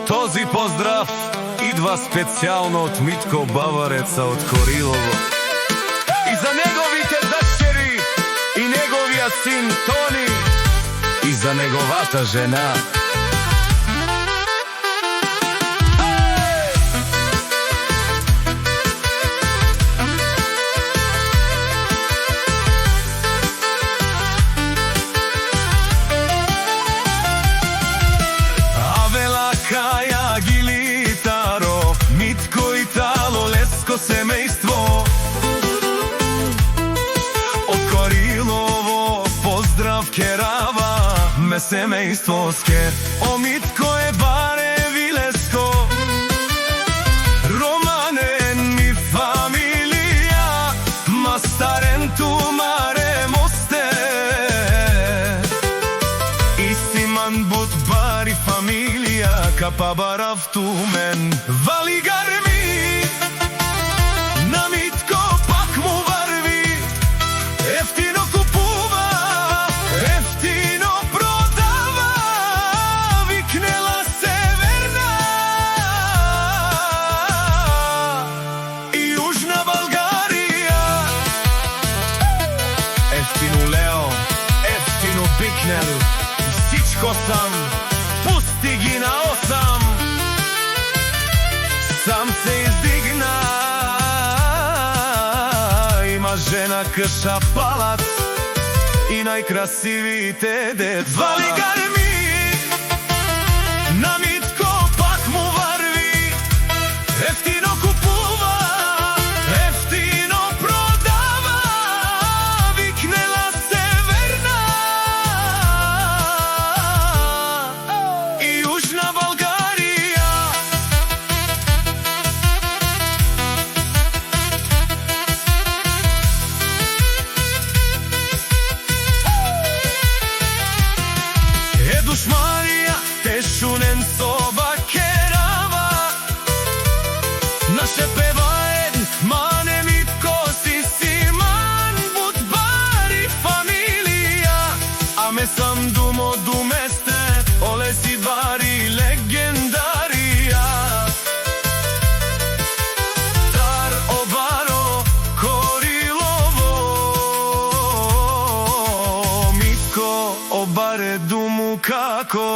Този поздрав идва специјално од Митко Бавареца од Корилово и за неговите дъщери и неговиот син Тони и за неговата жена. Семејство од Корилово, поздрав керава, ме семејство ске. О Митко е баре вилеско, романен ми фамилија, мастарен ту маре мосте, и симан бут бари фамилија, капа барав ту мен, вали гарми. Всичко сам, пусти ги на 8. Сам се издигна, има жена, къща, палац и најкрасивите деца. Вали гарми, на Митко пак му варви, ефтино купува, ефтино продава, викнела Северна и Южна Българија. Едуш Марија, те шунен соба керава, наше певаен, мане Митко си симан, бут бари фамилија, а ме сам думо думесте, оле си бари легендарија. Тар обаро Корилово, Митко обаре думу како